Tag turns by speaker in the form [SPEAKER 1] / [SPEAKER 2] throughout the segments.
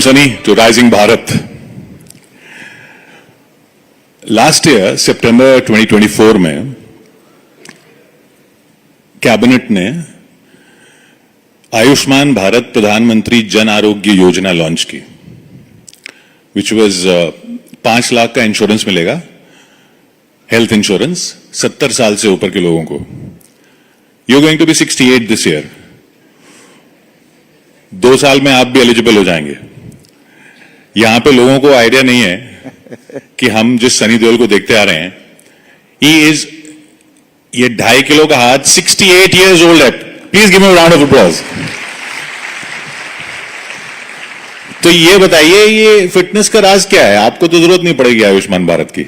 [SPEAKER 1] Sunny to Rising Bharat. Last year, September 2024 में cabinet ने आयुष्मान भारत प्रधानमंत्री जन आरोग्य योजना लॉन्च की, विच वॉज 5 लाख का इंश्योरेंस मिलेगा, हेल्थ इंश्योरेंस 70 साल से ऊपर के लोगों को. You are going to be 68 this year. 2 साल में आप भी एलिजिबल हो जाएंगे. यहां पे लोगों को आइडिया नहीं है कि हम जिस सनी देओल को देखते आ रहे हैं, ये 2.5 किलो का हाथ 68 years old है. Please give me a round of applause. तो ये बताइए, ये फिटनेस का राज क्या है? आपको तो जरूरत नहीं पड़ेगी आयुष्मान भारत की.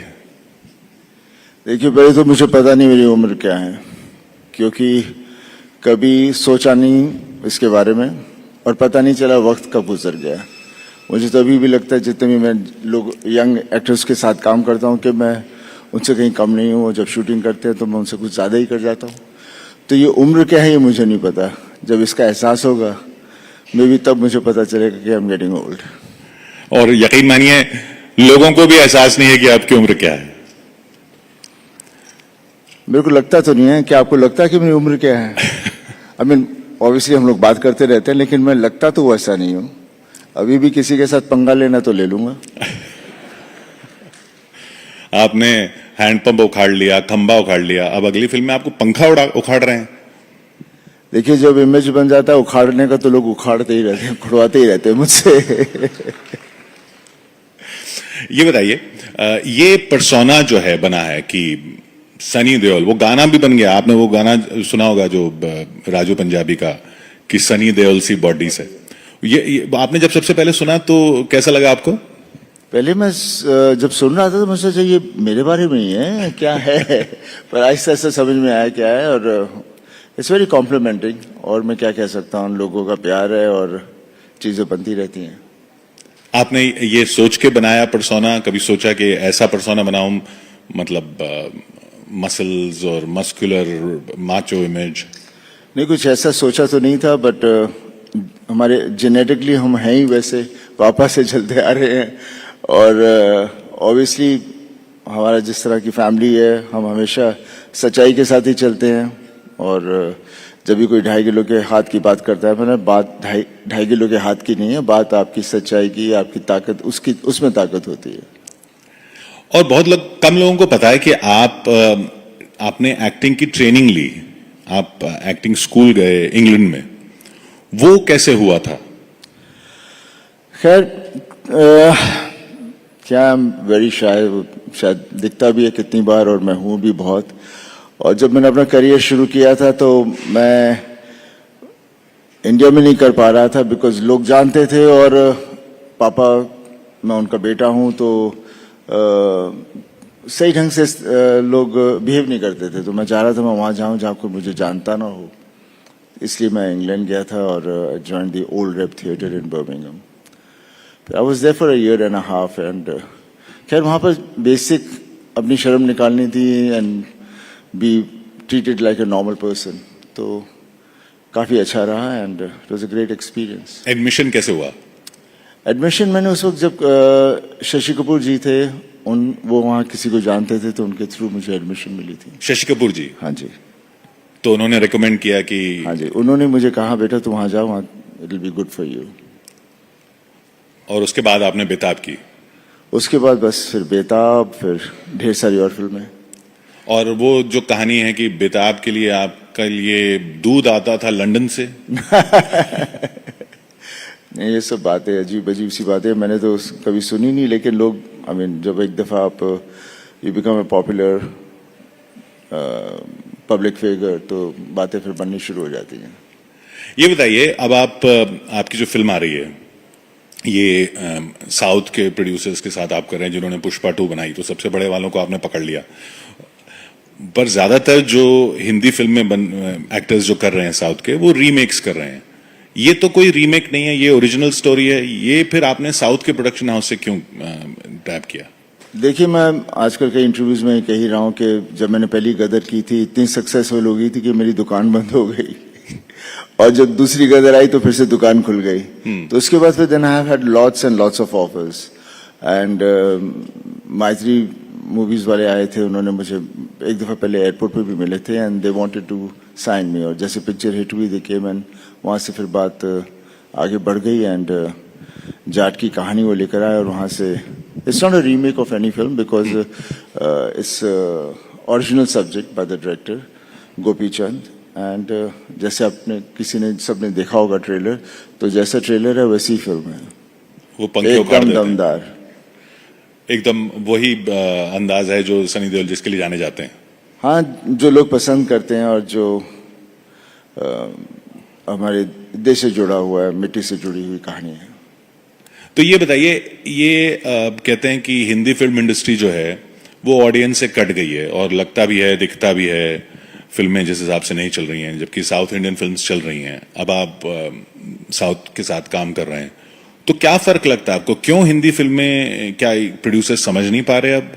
[SPEAKER 2] देखिए, पहले तो मुझे पता नहीं मेरी उम्र क्या है, क्योंकि कभी सोचा नहीं इसके बारे में और पता नहीं चला वक्त कब गुजर गया. मुझे तो अभी भी लगता है जितने भी मैं लोग यंग एक्टर्स के साथ काम करता हूं कि मैं उनसे कहीं कम नहीं हूं. जब शूटिंग करते हैं तो मैं उनसे कुछ ज़्यादा ही कर जाता हूं. तो ये उम्र क्या है ये मुझे नहीं पता. जब इसका एहसास होगा मे भी तब मुझे पता चलेगा कि आई एम गेटिंग ओल्ड.
[SPEAKER 1] और यकीन मानिए, लोगों को भी एहसास नहीं है कि आपकी उम्र क्या है.
[SPEAKER 2] मेरे को लगता तो नहीं है. क्या आपको लगता है कि मेरी उम्र क्या है? आई मीन ऑब्वियसली हम लोग बात करते रहते हैं, लेकिन मैं लगता तो वैसा नहीं हूं. अभी भी किसी के साथ पंगा लेना तो ले लूंगा.
[SPEAKER 1] आपने हैंडपंप उखाड़ लिया, खंबा उखाड़ लिया, अब अगली फिल्म में आपको पंखा उखाड़ रहे हैं.
[SPEAKER 2] देखिए, जब इमेज बन जाता है उखाड़ने का तो लोग उखाड़ते ही रहते हैं, खुड़वाते ही रहते हैं मुझसे.
[SPEAKER 1] ये बताइए, ये पर्सोना जो है बना है कि सनी देओल, वो गाना भी बन गया. आपने वो गाना सुना होगा जो राजू पंजाबी का, कि सनी देओल सी बॉडी से. ये आपने जब सबसे पहले सुना तो कैसा लगा आपको?
[SPEAKER 2] पहले मैं जब सुन रहा था तो मैं सोचा ये मेरे बारे में ही है क्या है. पर आहिस्ता आहिस्ता समझ में आया क्या है. और इट्स वेरी कॉम्प्लीमेंटिंग. और मैं क्या कह सकता हूँ, लोगों का प्यार है और चीजें बनती रहती हैं.
[SPEAKER 1] आपने ये सोच के बनाया पर्सोना? कभी सोचा कि ऐसा पर्सोना बनाऊं, मतलब मसल्स और मस्कुलर माचो इमेज?
[SPEAKER 2] नहीं, कुछ ऐसा सोचा तो नहीं था, बट हमारे जेनेटिकली हम हैं ही वैसे, पापा से चलते आ रहे हैं. और ऑब्वियसली हमारा जिस तरह की फैमिली है, हम हमेशा सच्चाई के साथ ही चलते हैं. और जब भी कोई 2.5 किलो के हाथ की बात करता है, मैंने बात 2.5 किलो के हाथ की नहीं है, बात आपकी सच्चाई की, आपकी ताकत, उसमें ताकत होती है.
[SPEAKER 1] और बहुत कम लोगों को पता है कि आपने एक्टिंग की ट्रेनिंग ली. आप एक्टिंग स्कूल गए इंग्लैंड में. वो कैसे हुआ था?
[SPEAKER 2] खैर, क्या वेरी शायद दिखता भी है कितनी बार, और मैं हूं भी बहुत. और जब मैंने अपना करियर शुरू किया था तो मैं इंडिया में नहीं कर पा रहा था, बिकॉज लोग जानते थे और पापा, मैं उनका बेटा हूं, तो सही ढंग से लोग बिहेव नहीं करते थे. तो मैं चाह रहा था मैं वहां जाऊं जहां कोई मुझे जानता ना हो. इसलिए मैं इंग्लैंड गया था और join the old rep theatre in Birmingham. I was there for a year and a half. And खैर वहाँ पर बेसिक अपनी शर्म निकालनी थी and be treated like a normal person. तो काफ़ी अच्छा रहा and it was a great experience.
[SPEAKER 1] Admission कैसे हुआ?
[SPEAKER 2] एडमिशन मैंने उस वक्त, जब शशि कपूर जी थे, वो वहाँ किसी को जानते थे, तो उनके थ्रू मुझे एडमिशन मिली थी.
[SPEAKER 1] शशि कपूर जी?
[SPEAKER 2] हाँ जी.
[SPEAKER 1] तो उन्होंने रिकमेंड किया कि?
[SPEAKER 2] हाँ जी, उन्होंने मुझे कहा बेटा तुम वहाँ जाओ, वहाँ it will be good for you.
[SPEAKER 1] और उसके बाद आपने बेताब की?
[SPEAKER 2] उसके बाद बस फिर बेताब, फिर ढेर सारी और फिल्में.
[SPEAKER 1] और वो जो कहानी है कि बेताब के लिए आपका लिए दूध आता था लंदन से?
[SPEAKER 2] नहीं, ये सब बातें अजीब अजीब सी बातें मैंने तो कभी सुनी नहीं. लेकिन लोग, आई मीन, जब एक दफ़ा आप you become a popular public figure, तो बातें फिर बननी शुरू हो जाती हैं.
[SPEAKER 1] ये बताइए, अब आपकी जो फिल्म आ रही है, ये साउथ के प्रोड्यूसर्स के साथ आप कर रहे हैं जिन्होंने पुष्पा 2 बनाई, तो सबसे बड़े वालों को आपने पकड़ लिया. पर ज्यादातर जो हिंदी फिल्म में एक्टर्स जो कर रहे हैं साउथ के, वो रीमेक्स कर रहे हैं. ये तो कोई रीमेक नहीं है, ये ओरिजिनल स्टोरी है. ये फिर आपने साउथ के प्रोडक्शन हाउस से क्यों टैप किया?
[SPEAKER 2] देखिए, मैं आजकल के इंटरव्यूज में कह ही रहा हूँ कि जब मैंने पहली गदर की थी, इतनी सक्सेसफुल हो गई थी कि मेरी दुकान बंद हो गई. और जब दूसरी गदर आई तो फिर से दुकान खुल गई। तो उसके बाद फिर then I have had lots and lots of offers and Mythri movies वाले आए थे, उन्होंने मुझे एक दफा पहले एयरपोर्ट पे भी मिले थे and they wanted to sign me, और जैसे पिक्चर हिट हुई दे केम एंड वहाँ से फिर बात आगे बढ़ गई एंड जाट की कहानी वो लेकर आए, और वहाँ से it's not a remake of any film because its original subject by the director Gopi Chand and जैसे आपने किसी ने सबने देखा होगा ट्रेलर, तो जैसा ट्रेलर है वैसी फिल्म है,
[SPEAKER 1] वो पंखे उखाड़
[SPEAKER 2] एकदम
[SPEAKER 1] देते हैं।
[SPEAKER 2] दमदार।
[SPEAKER 1] एकदम वही अंदाज है जो सनी देओल जिसके लिए जाने जाते हैं।
[SPEAKER 2] हाँ, जो लोग पसंद करते हैं और जो हमारे देश से जुड़ा हुआ है, मिट्टी से जुड़ी हुई कहानी है।
[SPEAKER 1] तो ये बताइए, ये कहते हैं कि हिंदी फिल्म इंडस्ट्री जो है वो ऑडियंस से कट गई है, और लगता भी है, दिखता भी है, फिल्में जिस हिसाब से नहीं चल रही हैं, जबकि साउथ इंडियन फिल्म्स चल रही हैं। अब आप साउथ के साथ काम कर रहे हैं, तो क्या फर्क लगता है आपको? क्यों हिंदी फिल्में, क्या प्रोड्यूसर्स समझ नहीं पा रहे अब?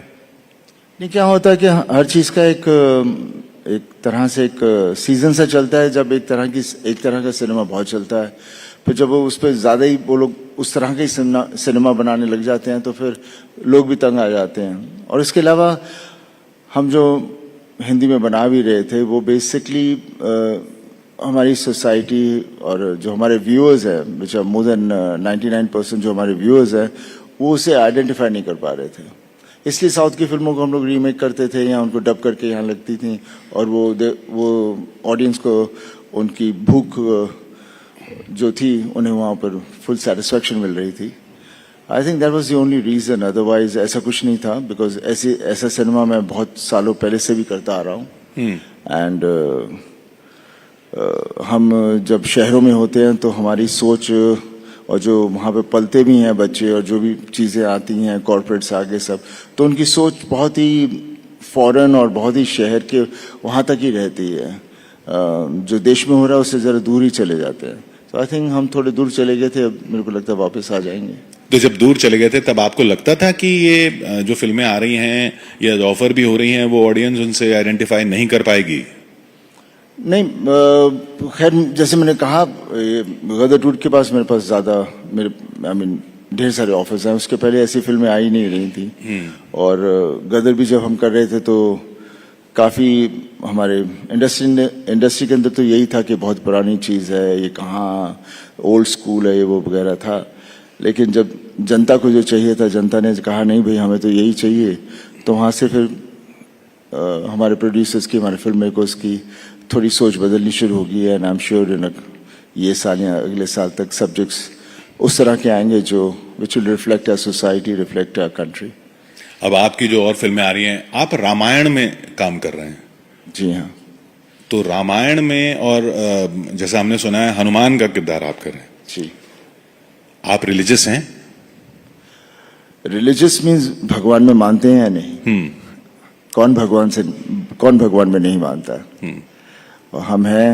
[SPEAKER 2] नहीं, क्या होता है कि हर चीज का एक तरह से एक सीजन सा चलता है। जब एक तरह का सिनेमा बहुत चलता है, फिर जब वो उस पर ज्यादा ही वो लोग उस तरह का ही सिनेमा बनाने लग जाते हैं, तो फिर लोग भी तंग आ जाते हैं। और इसके अलावा हम जो हिंदी में बना भी रहे थे वो बेसिकली हमारी सोसाइटी और जो हमारे व्यूअर्स हैं, विच आर मोर देन 99% जो हमारे व्यूअर्स हैं, वो उसे आइडेंटिफाई नहीं कर पा रहे थे। इसलिए साउथ की फिल्मों को हम लोग रीमेक करते थे या उनको डब करके यहाँ लगती थी, और वो ऑडियंस को उनकी भूख जो थी उन्हें वहाँ पर फुल सेटिस्फैक्शन मिल रही थी। I think that was the only reason, otherwise ऐसा कुछ नहीं था। बिकॉज ऐसा सिनेमा मैं बहुत सालों पहले से भी करता आ रहा हूँ एंड हम जब शहरों में होते हैं तो हमारी सोच और जो वहाँ पे पलते भी हैं बच्चे और जो भी चीज़ें आती हैं कॉर्पोरेट्स आगे सब, तो उनकी सोच बहुत ही फॉरेन और बहुत ही शहर के वहाँ तक ही रहती है। जो देश में हो रहा है उससे ज़रा दूर ही चले जाते हैं। तो आई थिंक हम थोड़े दूर चले गए थे, अब मेरे को लगता है वापस आ जाएंगे।
[SPEAKER 1] तो जब दूर चले गए थे तब आपको लगता था कि ये जो फिल्में आ रही हैं या ऑफर भी हो रही हैं वो ऑडियंस उनसे आइडेंटिफाई नहीं कर पाएगी?
[SPEAKER 2] नहीं, खैर जैसे मैंने कहा, गदर टूट के पास मेरे पास ज़्यादा ढेर सारे ऑफर्स हैं। उसके पहले ऐसी फिल्में आई नहीं रही थी, और गदर भी जब हम कर रहे थे तो काफ़ी हमारे इंडस्ट्री के अंदर तो यही था कि बहुत पुरानी चीज़ है, ये कहाँ ओल्ड स्कूल है, ये वो वगैरह था। लेकिन जब जनता को जो चाहिए था, जनता ने कहा नहीं भाई हमें तो यही चाहिए, तो वहाँ से फिर हमारे प्रोड्यूसर्स की, हमारे फिल्म मेकर्स की थोड़ी सोच बदलनी शुरू होगी। एंड आई एम श्योर ये साल या अगले साल तक सब्जेक्ट्स उस तरह के आएंगे जो which will reflect our society, reflect our country.
[SPEAKER 1] अब आपकी जो और फिल्में आ रही हैं, आप रामायण में काम कर रहे हैं।
[SPEAKER 2] जी हाँ।
[SPEAKER 1] तो रामायण में, और जैसा हमने सुना है, हनुमान का किरदार आप कर रहे हैं।
[SPEAKER 2] जी।
[SPEAKER 1] आप रिलीजियस हैं?
[SPEAKER 2] रिलीजियस मीन्स भगवान में मानते हैं या नहीं? कौन भगवान में नहीं मानता? और हम हैं,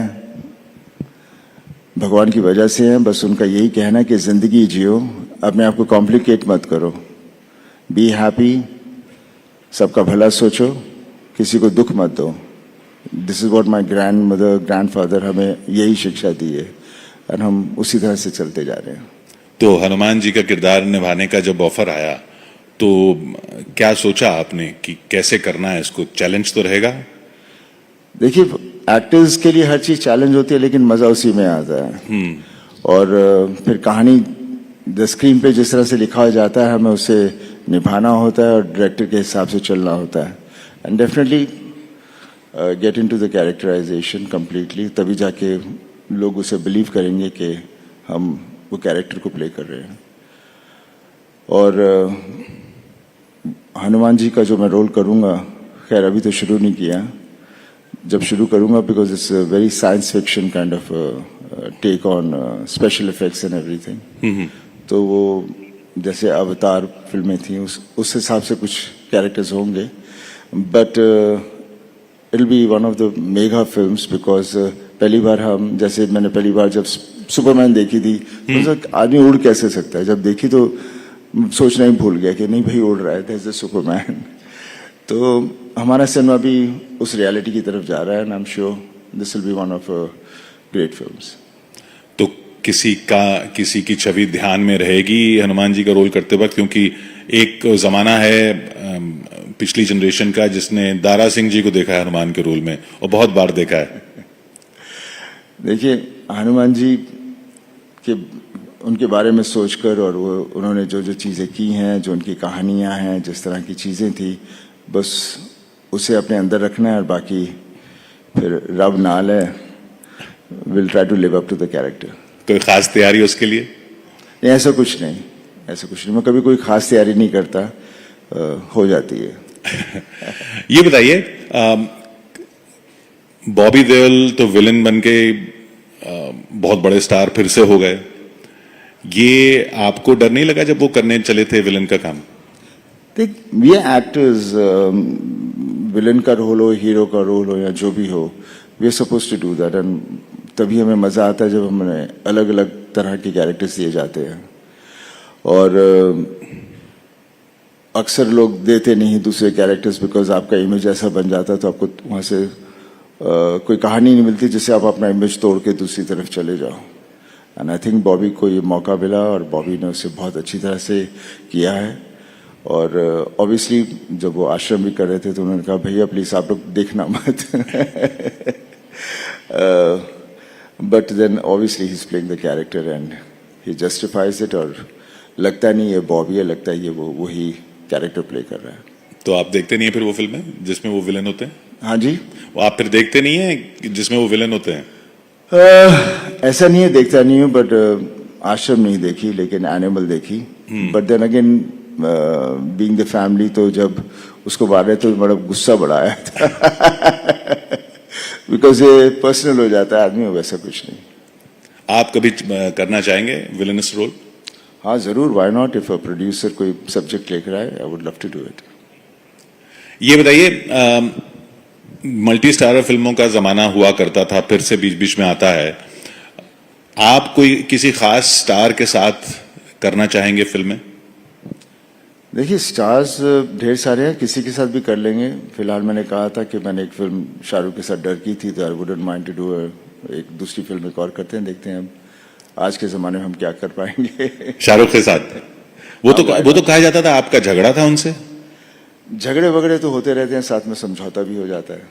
[SPEAKER 2] भगवान की वजह से हैं। बस उनका यही कहना कि जिंदगी जियो, अपने आप को कॉम्प्लिकेट मत करो, बी हैप्पी, सबका भला सोचो, किसी को दुख मत दो। This is what my grandmother, grandfather हमें यही शिक्षा दी है, और हम उसी तरह से चलते जा रहे हैं।
[SPEAKER 1] तो हनुमान जी का किरदार निभाने का जब ऑफर आया तो क्या सोचा आपने कि कैसे करना है इसको? चैलेंज तो रहेगा।
[SPEAKER 2] देखिए, एक्टर्स के लिए हर चीज चैलेंज होती है, लेकिन मजा उसी में आता है। और फिर कहानी द स्क्रीन पे जिस तरह से लिखा जाता है, हमें उसे निभाना होता है और डायरेक्टर के हिसाब से चलना होता है। And definitely get into the characterisation completely, तभी जाके लोग उसे बिलीव करेंगे कि हम वो कैरेक्टर को प्ले कर रहे हैं। और हनुमान जी का जो मैं रोल करूंगा, खैर अभी तो शुरू नहीं किया, जब शुरू करूंगा, because it's very science fiction kind of take on special effects and everything. तो वो जैसे अवतार फिल्में थी उस हिसाब से कुछ कैरेक्टर्स होंगे, but it will be one of the mega films. Because पहली बार जैसे मैंने पहली बार जब सुपरमैन देखी थी, तो आदमी उड़ कैसे सकता है, जब देखी तो सोचना ही भूल गया कि नहीं भाई उड़ रहा है, दैट्स द सुपरमैन। तो हमारा सिनेमा भी उस रियलिटी की तरफ जा रहा है, and I am sure this will be one of great films.
[SPEAKER 1] किसी की छवि ध्यान में रहेगी हनुमान जी का रोल करते वक्त, क्योंकि एक जमाना है पिछली जनरेशन का जिसने दारा सिंह जी को देखा है हनुमान के रोल में और बहुत बार देखा है।
[SPEAKER 2] देखिए, हनुमान जी के उनके बारे में सोचकर और वो उन्होंने जो जो चीज़ें की हैं, जो उनकी कहानियां हैं, जिस तरह की चीज़ें थी, बस उसे अपने अंदर रखना है और बाकी फिर रब नाल है, will try to live up to the character.
[SPEAKER 1] कोई खास तैयारी उसके लिए?
[SPEAKER 2] नहीं, ऐसा कुछ नहीं, ऐसा कुछ नहीं। मैं कभी कोई खास तैयारी नहीं करता, हो जाती है।
[SPEAKER 1] ये बताइए, बॉबी देओल तो विलन बन के बहुत बड़े स्टार फिर से हो गए। ये आपको डर नहीं लगा जब वो करने चले थे विलन का काम?
[SPEAKER 2] देख, वी आर एक्टर्स, विलन का रोल हो, हीरो का रोल हो या जो भी हो, we are suppose to do that, and तभी हमें मजा आता है जब हमें अलग अलग तरह के कैरेक्टर्स दिए जाते हैं। और अक्सर लोग देते नहीं दूसरे कैरेक्टर्स, बिकॉज आपका इमेज ऐसा बन जाता है तो आपको वहां से कोई कहानी नहीं मिलती जिससे आप अपना इमेज तोड़ के दूसरी तरफ चले जाओ। एंड आई थिंक बॉबी को ये मौका मिला और बॉबी ने उसे बहुत अच्छी तरह से किया है। और ऑब्वियसली जब वो आश्रम भी कर रहे थे तो उन्होंने कहा, भैया प्लीज आप लोग देखना मत। But then obviously he is playing the character and he justifies it. और लगता नहीं ये बॉबी है, लगता है ये वो वही कैरेक्टर प्ले कर रहा है।
[SPEAKER 1] तो आप देखते नहीं है फिर वो फिल्में जिसमें वो विलन होते हैं?
[SPEAKER 2] हाँ जी।
[SPEAKER 1] वो आप फिर देखते नहीं है जिसमें वो विलन होते हैं?
[SPEAKER 2] ऐसा नहीं है, देखता नहीं हूँ, बट आश्रम नहीं देखी, लेकिन एनिमल देखी। But then again being the family, तो जब उसको मारे तो बड़ा गुस्सा बड़ा आया था। बिकॉज ये पर्सनल हो जाता है आदमी, वैसा कुछ नहीं।
[SPEAKER 1] आप कभी करना चाहेंगे विलनस रोल?
[SPEAKER 2] हाँ जरूर, why not. If a producer कोई सब्जेक्ट लेकर आए, I would love to do it.
[SPEAKER 1] ये बताइए, मल्टी स्टारर फिल्मों का जमाना हुआ करता था, फिर से बीच बीच में आता है। आप कोई किसी खास स्टार के साथ करना चाहेंगे फिल्में?
[SPEAKER 2] देखिए, स्टार्स ढेर सारे हैं, किसी के साथ भी कर लेंगे। फिलहाल मैंने कहा था कि मैंने एक फिल्म शाहरुख के साथ डर की थी, तो I wouldn't mind to do एक दूसरी फिल्म एक और करते हैं, देखते हैं अब आज के जमाने में हम क्या कर पाएंगे। शाहरुख
[SPEAKER 1] के साथ? वो तो कहा जाता था आपका झगड़ा था उनसे।
[SPEAKER 2] झगड़े वगड़े तो होते रहते हैं, साथ में समझौता भी हो जाता है।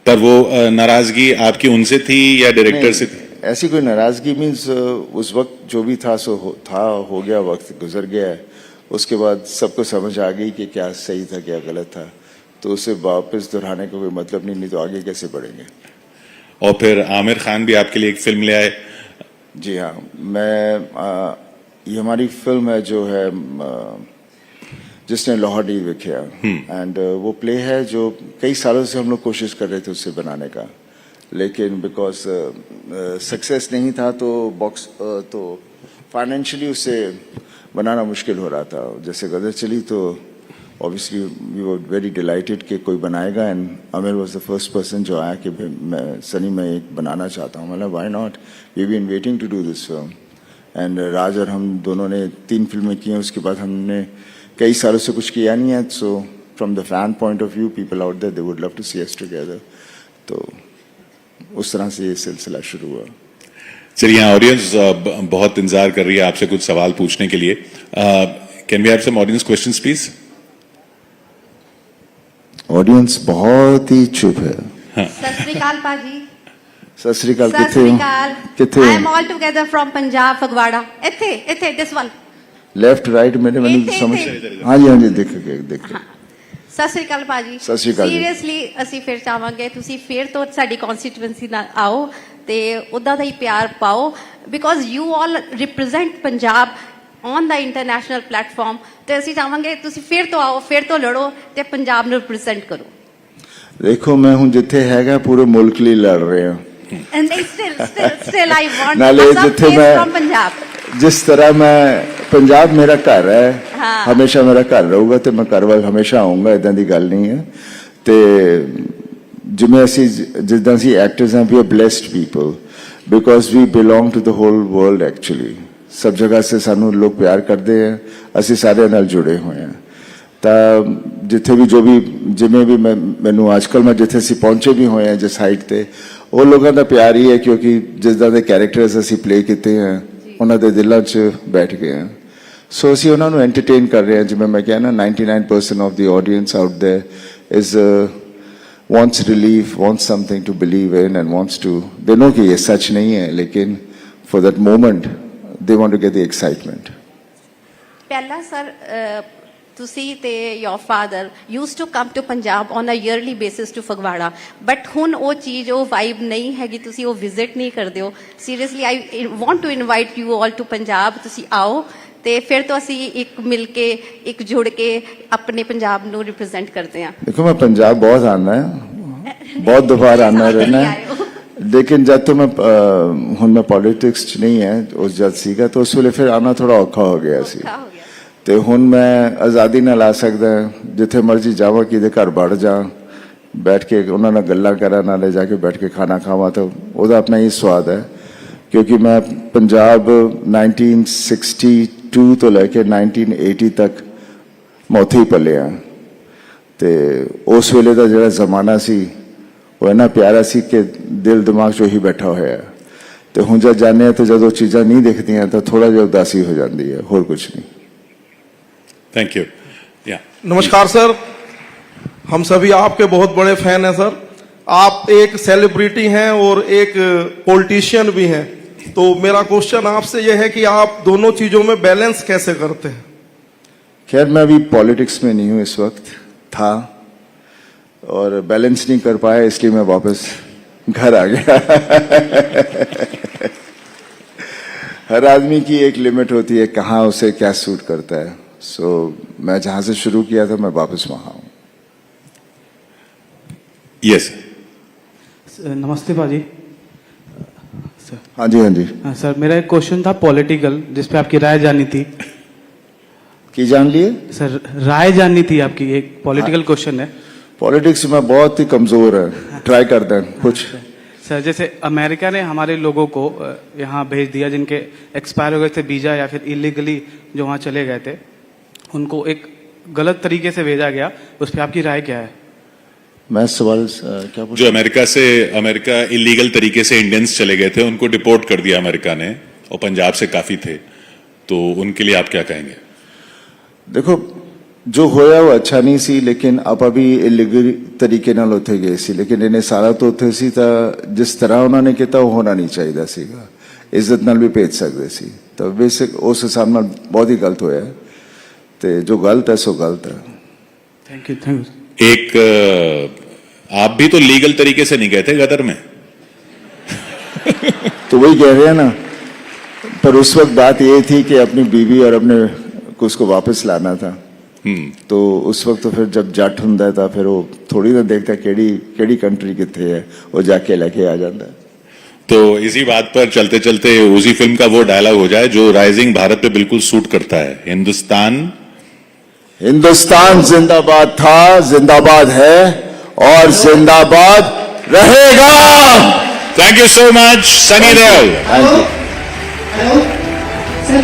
[SPEAKER 1] पर वो नाराजगी आपकी उनसे थी या डायरेक्टर से थी?
[SPEAKER 2] ऐसी कोई नाराजगी मीन्स उस वक्त जो भी था सो हो गया, वक्त गुजर गया है। उसके बाद सबको समझ आ गई कि क्या सही था क्या गलत था, तो उसे वापस दोहराने का कोई मतलब नहीं तो आगे कैसे बढ़ेंगे।
[SPEAKER 1] और फिर आमिर खान भी आपके लिए एक फिल्म ले आए?
[SPEAKER 2] जी हाँ, ये हमारी फिल्म है जो है जिसने लाहौर नहीं देखा, एंड वो प्ले है जो कई सालों से हम लोग कोशिश कर रहे थे उससे बनाने का, लेकिन बिकॉज सक्सेस नहीं था तो फाइनेंशियली उसे बनाना मुश्किल हो रहा था। जैसे गदर चली तो obviously we were very delighted कि कोई बनाएगा, and Aamir was the first person जो आया कि मैं एक बनाना चाहता हूँ। मतलब why not, we been waiting to do this film. And Raj और हम दोनों ने 3 फिल्में की हैं, उसके बाद हमने कई सालों से कुछ किया नहीं है। So from the fan point of view, people out there they would love to see us together. तो उस तरह से ये सिलसिला शुरू हुआ।
[SPEAKER 1] चलिए, ऑडियंस बहुत इंतजार कर रही है आपसे कुछ सवाल पूछने के लिए। Can we have some audience questions please?
[SPEAKER 2] Audience बहुत ही चुप है।
[SPEAKER 3] सत श्री अकाल पाजी।
[SPEAKER 2] सत श्री अकाल।
[SPEAKER 3] सत श्री अकाल। I am all together from Punjab Phagwara. इथे दिस वन
[SPEAKER 2] लेफ्ट राइट मैंने समझ। हाँ जी देख
[SPEAKER 3] ਸਤਿ ਸ੍ਰੀ ਅਕਾਲ ਭਾਜੀ।
[SPEAKER 2] ਸਤਿ ਸ੍ਰੀ ਅਕਾਲ।
[SPEAKER 3] ਸੀਰੀਅਸਲੀ ਅਸੀਂ ਫਿਰ ਚਾਹਾਂਗੇ ਤੁਸੀਂ ਫਿਰ ਤੋਂ ਸਾਡੀ ਕਨਸਟੀਟੂਐਂਸੀ ਨਾਲ ਆਓ ਤੇ ਉਦਾਂ ਦਾ ਹੀ ਪਿਆਰ ਪਾਓ, because you all represent Punjab on the international platform. ਤੇ ਅਸੀਂ ਚਾਹਾਂਗੇ ਤੁਸੀਂ ਫਿਰ ਤੋਂ ਆਓ, ਫਿਰ ਤੋਂ ਲੜੋ ਤੇ ਪੰਜਾਬ ਨੂੰ ਰਿਪਰੈਜ਼ੈਂਟ ਕਰੋ।
[SPEAKER 2] ਦੇਖੋ, ਮੈਂ ਹੁਣ ਜਿੱਥੇ ਹੈਗਾ ਪੂਰੇ ਮੁਲਕ ਲਈ ਲੜ ਰਿਹਾ
[SPEAKER 3] ਐਂਡ ਸਟਿਲ ਆਈ ਵਾਂਟ
[SPEAKER 2] ਨਾਲੇ
[SPEAKER 3] ਸਮ
[SPEAKER 2] ਜਿੱਥੇ
[SPEAKER 3] ਫੇਸ
[SPEAKER 2] ਮੈਂ
[SPEAKER 3] ਫਰਮ ਪੰਜਾਬ।
[SPEAKER 2] जिस तरह मैं पंजाब मेरा घर है,
[SPEAKER 3] हाँ।
[SPEAKER 2] हमेशा मेरा घर रहूगा तो मैं घर वाल हमेशा आऊंगा, इदां दी गल नहीं है। ते जिवें असी जिद्दां असी एक्टर्स हैं, we are blessed people because we belong to the whole world. Actually सब जगह से सानू लोग प्यार करते हैं, असी सारे नाल जुड़े हुए हैं। तो जिथे भी जो भी जिमें भी मैनू आजकल मैं जिथे असी पहुंचे भी हुए हैं जिस हाइट ते, ਉਹ ਲੋਕਾਂ ਦਾ ਪਿਆਰ ਹੀ ਹੈ ਕਿਉਂਕਿ ਜਿੱਦਾਂ ਦੇ ਕੈਰੈਕਟਰਸ ਅਸੀਂ ਪਲੇ ਕੀਤੇ ਹੈ ਉਹਨਾਂ ਦੇ ਦਿਲਾਂ 'ਚ ਬੈਠ ਗਏ ਹੈ ਸੋ ਅਸੀਂ ਉਹਨਾਂ ਨੂੰ ਐਂਟਰਟੇਨ ਕਰ ਰਹੇ ਹਾਂ ਜਿਵੇਂ ਮੈਂ ਕਿਹਾ ਨਾ 99% of the audience out there is wants relief, wants something to believe in and wants to, they know कि ये सच नहीं है लेकिन for that moment they want to get the excitement.
[SPEAKER 3] ਪਹਿਲਾਂ ਸਰ ਤੁਸੀਂ ਤੇ your father used to come to Punjab on a yearly basis to Phagwara but ਹੁਣ ਉਹ ਚੀਜ਼ ਉਹ ਵਾਈਬ ਨਹੀਂ ਹੈਗੀ ਤੁਸੀਂ ਉਹ ਵਿਜ਼ਿਟ ਨਹੀਂ ਕਰਦੇ ਹੋ seriously I want to invite you all to Punjab ਤੁਸੀਂ ਆਓ ਤੇ ਫਿਰ ਤੋਂ ਅਸੀਂ ਇੱਕ ਮਿਲ ਕੇ ਇੱਕ ਜੁੜ ਕੇ ਆਪਣੇ ਪੰਜਾਬ ਨੂੰ ਰਿਪਰੈਜ਼ੈਂਟ ਕਰਦੇ ਹਾਂ
[SPEAKER 2] देखो मैं पंजाब बहुत आना है बहुत दोबारा आना रहना है लेकिन जब तो मैं ਹੁਣ मैं पॉलिटिक्स च नहीं है उस जद सीगा तो उस ਵੇਲੇ ਫਿਰ आना थोड़ा औखा हो गया ਸੀ
[SPEAKER 3] ਔਖਾ ਹੋ ਗਿਆ
[SPEAKER 2] ਤੇ ਹੁਣ ਮੈਂ ਆਜ਼ਾਦੀ ਨਾਲ ਆ ਸਕਦਾ ਜਿੱਥੇ ਮਰਜ਼ੀ ਜਾਵਾਂ ਕਿਹਦੇ ਘਰ ਵੜ ਜਾ ਬੈਠ ਕੇ ਉਹਨਾਂ ਨਾਲ ਗੱਲਾਂ ਕਰਾਂ ਨਾਲੇ ਜਾ ਕੇ ਬੈਠ ਕੇ ਖਾਣਾ ਖਾਵਾਂ ਤਾਂ ਉਹਦਾ ਆਪਣਾ ਹੀ ਸਵਾਦ ਹੈ ਕਿਉਂਕਿ ਮੈਂ ਪੰਜਾਬ 1962 ਤੋਂ ਲੈ ਕੇ 1980 ਤੱਕ ਮੈਂ ਉੱਥੇ ਹੀ ਪਲਿਆ ਤੇ ਉਸ ਵੇਲੇ ਦਾ ਜਿਹੜਾ ਜ਼ਮਾਨਾ ਸੀ ਉਹ ਇੰਨਾ ਪਿਆਰਾ ਸੀ ਕਿ ਦਿਲ ਦਿਮਾਗ 'ਚ ਉਹੀ ਬੈਠਾ ਹੋਇਆ ਹੈ ਤੇ ਹੁਣ ਜਦ ਜਾਂਦੇ ਹਾਂ ਤੇ ਜਦੋਂ ਚੀਜ਼ਾਂ ਨਹੀਂ ਦਿਖਦੀਆਂ ਤਾਂ ਥੋੜਾ ਜਿਹਾ ਉਦਾਸੀ ਹੋ ਜਾਂਦੀ ਹੈ ਹੋਰ ਕੁਝ नहीं
[SPEAKER 1] थैंक यू या
[SPEAKER 4] नमस्कार सर, हम सभी आपके बहुत बड़े फैन हैं सर। आप एक सेलिब्रिटी हैं और एक पॉलिटिशियन भी हैं, तो मेरा क्वेश्चन आपसे यह है कि आप दोनों चीजों में बैलेंस कैसे करते हैं?
[SPEAKER 2] खैर मैं अभी पॉलिटिक्स में नहीं हूँ इस वक्त था और बैलेंस नहीं कर पाया इसलिए मैं वापस घर आ गया हर आदमी की एक लिमिट होती है कहाँ उसे क्या सूट करता है सो मैं जहां से शुरू किया था मैं वापस वहां हूं
[SPEAKER 1] यस
[SPEAKER 5] नमस्ते भाजी सर।
[SPEAKER 2] हाँ जी हाँ जी
[SPEAKER 5] हाँ सर, मेरा एक क्वेश्चन था पॉलिटिकल जिस पे आपकी राय जाननी थी
[SPEAKER 2] की जान लिए
[SPEAKER 5] सर। राय जाननी थी आपकी, एक पॉलिटिकल क्वेश्चन है
[SPEAKER 2] पॉलिटिक्स में बहुत ही कमजोर है ट्राई करते हैं कुछ
[SPEAKER 5] सर। जैसे अमेरिका ने हमारे लोगों को यहाँ भेज दिया जिनके एक्सपायर हो गए थे वीजा या फिर इलीगली जो वहाँ चले गए थे, उनको एक गलत तरीके से भेजा गया, उस पर आपकी राय क्या है?
[SPEAKER 2] मैं सवाल क्या पूछा?
[SPEAKER 1] जो अमेरिका इलीगल तरीके से इंडियंस चले गए थे उनको डिपोर्ट कर दिया अमेरिका ने और पंजाब से काफी थे, तो उनके लिए आप क्या कहेंगे?
[SPEAKER 2] देखो जो होया वो अच्छा नहीं सी लेकिन आप अभी इलीगल तरीके नाल उत्थे गए सी लेकिन इन्हें सारा तो उत्थे सी तां जिस तरह उन्होंने किया वो होना नहीं चाहिए सीगा इज्जत नाल भी भेज सकते सी तो बेसिक उस हिसाब नाल बहुत ही गलत होया ते जो गलत है सो गलत है।
[SPEAKER 5] Thank you.
[SPEAKER 1] एक आप भी तो लीगल तरीके से नहीं गए थे गदर में
[SPEAKER 2] तो वही कह रहे हैं ना पर उस वक्त बात ये थी कि अपनी बीवी और अपने को उसको वापस लाना था तो उस वक्त तो फिर जब जट हुंदा है तो फिर वो थोड़ी ना देखता केड़ी कंट्री कितने है वो जाके लेके आ जाता है।
[SPEAKER 1] तो इसी बात पर चलते चलते उसी फिल्म का वो डायलॉग हो जाए जो राइजिंग भारत पे बिल्कुल सूट करता है,
[SPEAKER 2] हिंदुस्तान जिंदाबाद था, जिंदाबाद है और जिंदाबाद रहेगा।
[SPEAKER 1] Thank you so much Sunny Deol.
[SPEAKER 2] Thank you.
[SPEAKER 6] Sir